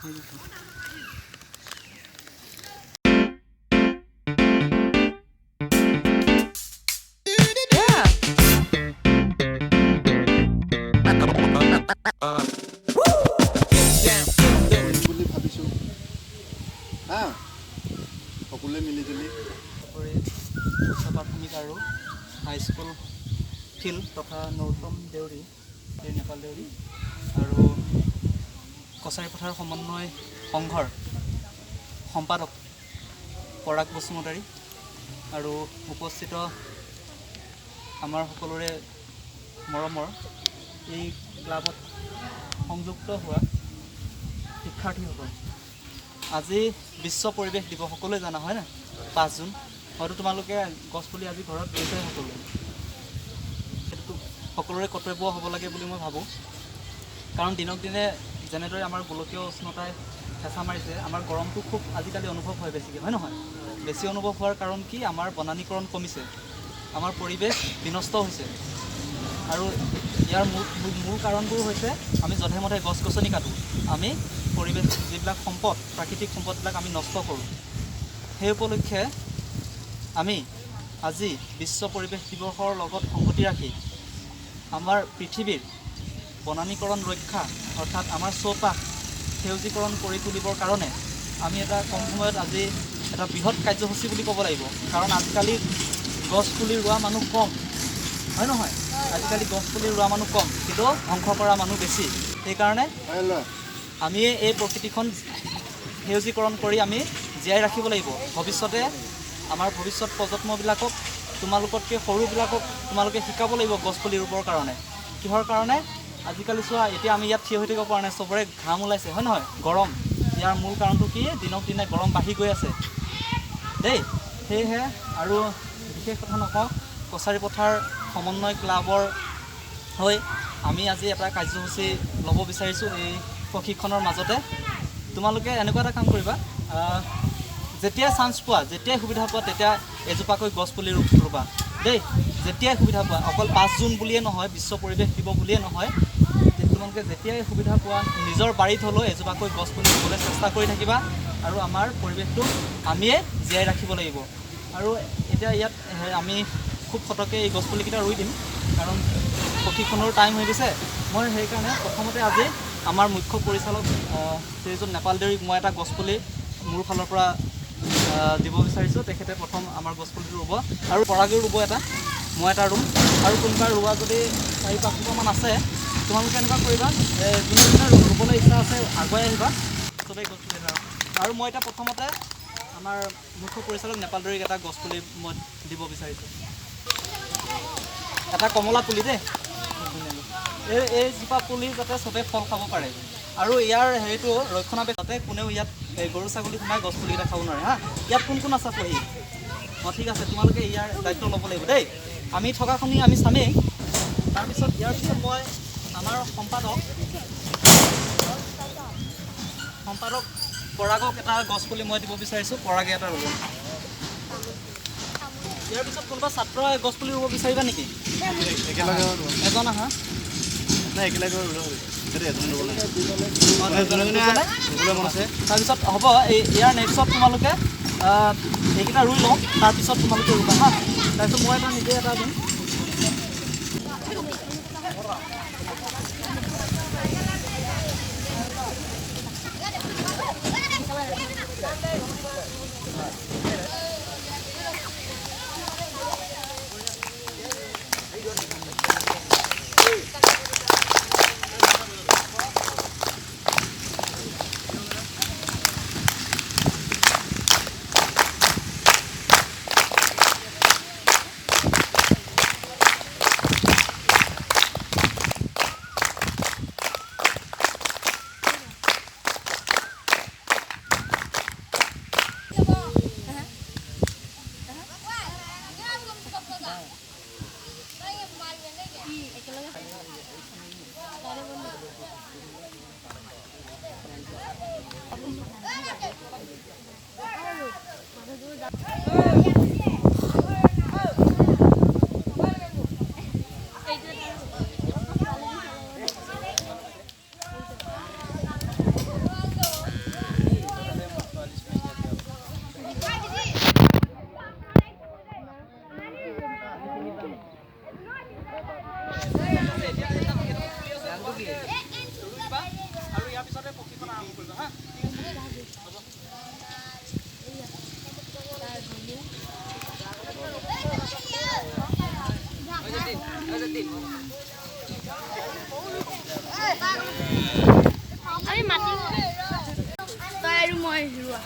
বুলি ভাবিছোঁ হা সকলোৱে মিলিজুলি উচ্চ প্ৰাথমিক আৰু হাইস্কুল ফিল্ড তথা নৌতম দেউৰী এই নেপাল দেউৰী আৰু কছাৰী পথাৰ সমন্বয় সংঘৰ সম্পাদক পৰাগ বসুমতাৰী আৰু উপস্থিত আমাৰ সকলোৰে মৰমৰ এই ক্লাবত সংযুক্ত হোৱা শিক্ষাৰ্থীসকল আজি বিশ্ব পৰিৱেশ দিৱস সকলোৱে জানা হয় না 5 জুন হয়তো তোমালোকে গছপুলি আজি ঘৰত ৰুইছে সকলোৱে সেইটো সকলোৰে কৰ্তব্য হ'ব লাগে বুলি মই ভাবোঁ কাৰণ দিনক দিনে যেনেদৰে আমাৰ গোলকীয় উষ্ণতাই হেঁচা মাৰিছে আমাৰ গৰমটো খুব আজিকালি অনুভৱ হয় বেছিকৈ হয় নহয় বেছি অনুভৱ হোৱাৰ কাৰণ কি আমাৰ বনানীকৰণ কমিছে আমাৰ পৰিৱেশ বিনষ্ট হৈছে আৰু ইয়াৰ মূল কাৰণবোৰ হৈছে আমি যধে মধে গছ গছনি কাটোঁ আমি পৰিৱেশ যিবিলাক সম্পদ প্ৰাকৃতিক সম্পদবিলাক আমি নষ্ট কৰোঁ সেই উপলক্ষে আমি আজি বিশ্ব পৰিৱেশ দিৱসৰ লগত সংগতি ৰাখি আমাৰ পৃথিৱীৰ বনানীকৰণ ৰক্ষা অৰ্থাৎ আমাৰ চৌপাশ সেউজীকৰণ কৰি তুলিবৰ কাৰণে আমি এটা কম সময়ত আজি এটা বৃহৎ কাৰ্যসূচী বুলি ক'ব লাগিব কাৰণ আজিকালি গছপুলি ৰোৱা মানুহ কম হয় নহয় আজিকালি গছপুলি ৰোৱা মানুহ কম কিন্তু ধ্বংস কৰা মানুহ বেছি সেইকাৰণে আমি এই প্ৰকৃতিখন সেউজীকৰণ কৰি আমি জীয়াই ৰাখিব লাগিব ভৱিষ্যতে আমাৰ ভৱিষ্যত প্ৰজন্মবিলাকক তোমালোকতকৈ সৰুবিলাকক তোমালোকে শিকাব লাগিব গছপুলি ৰুবৰ কাৰণে কিহৰ কাৰণে আজিকালি চোৱা এতিয়া আমি ইয়াত থিয় হৈ থাকিব পৰা নাই চবৰে ঘাম ওলাইছে হয় নহয় গৰম ইয়াৰ মূল কাৰণটো কি দিনক দিনে গৰম বাঢ়ি গৈ আছে দেই সেয়েহে আৰু বিশেষ কথা নকওঁ কছাৰী পথাৰ সমন্বয় ক্লাবৰ হৈ আমি আজি এটা কাৰ্যসূচী ল'ব বিচাৰিছোঁ এই প্ৰশিক্ষণৰ মাজতে তোমালোকে এনেকুৱা এটা কাম কৰিবা যেতিয়াই চান্স পোৱা যেতিয়াই সুবিধা পোৱা তেতিয়া এজোপাকৈ গছপুলি ৰুবা দেই যেতিয়াই সুবিধা পোৱা অকল 5 জুন বুলিয়ে নহয় বিশ্ব পৰিৱেশ দিৱস বুলিয়ে নহয় তোমালোকে যেতিয়াই সুবিধা পোৱা নিজৰ বাৰীত হ'লেও এজোপাকৈ গছপুলি ৰুবলৈ চেষ্টা কৰি থাকিবা আৰু আমাৰ পৰিৱেশটো আমিয়ে জীয়াই ৰাখিব লাগিব আৰু এতিয়া ইয়াত আমি খুব ফটককৈ এই গছপুলিকেইটা ৰুই দিম কাৰণ প্ৰশিক্ষণৰ টাইম হৈ গৈছে মই সেইকাৰণে প্ৰথমতে আজি আমাৰ মুখ্য পৰিচালক শ্ৰীযুত নেপাল দেউৰীক মই এটা গছপুলি মোৰ ফালৰ পৰা দিব বিচাৰিছোঁ তেখেতে প্ৰথম আমাৰ গছপুলিটো ৰুব আৰু পৰাগেও ৰুব এটা মই এটা ৰুম আৰু কোনোবা ৰোৱা যদি 4-5 জোপামান আছে তোমালোকে এনেকুৱা কৰিবা যোনে যোনে ৰুবলৈ ইচ্ছা আছে আগুৱাই আহিবা চবেই গছপুলি আৰু মই এতিয়া প্ৰথমতে আমাৰ মুখ্য পৰিচালক নেপাল দেউৰীক এটা গছপুলি মই দিব বিচাৰিছোঁ এটা কমলা পুলি দেই এই জোপা পুলি যাতে চবেই ফল খাব পাৰে আৰু ইয়াৰ হেৰিটো ৰক্ষণাবেক্ষণ যাতে কোনেও ইয়াত গৰু ছাগলী সোমাই গছপুলিকেইটা খাব নোৱাৰে হা ইয়াত কোন কোন আছে পঢ়ি ঠিক আছে তোমালোকে ইয়াৰ দায়িত্ব ল'ব লাগিব দেই আমি থকাখিনি আমি চামেই তাৰপিছত ইয়াৰ পিছত মই আমাৰ সম্পাদক পৰাগক এটা গছপুলি মই দিব বিচাৰিছোঁ পৰাগে এটা ৰুব ইয়াৰ পিছত কোনোবা ছাত্ৰই গছপুলি ৰুব বিচাৰিবা নেকি এজন আহা নাই একেলগে তাৰপিছত হ'ব ইয়াৰ নেক্সটত তোমালোকে এইকেইটা ৰুই লওঁ তাৰপিছত তোমালোকে ৰুবা হা তাৰপিছত মই এটা নিজে এটা দিম আমি মাতি তই আৰু মই ৰোৱা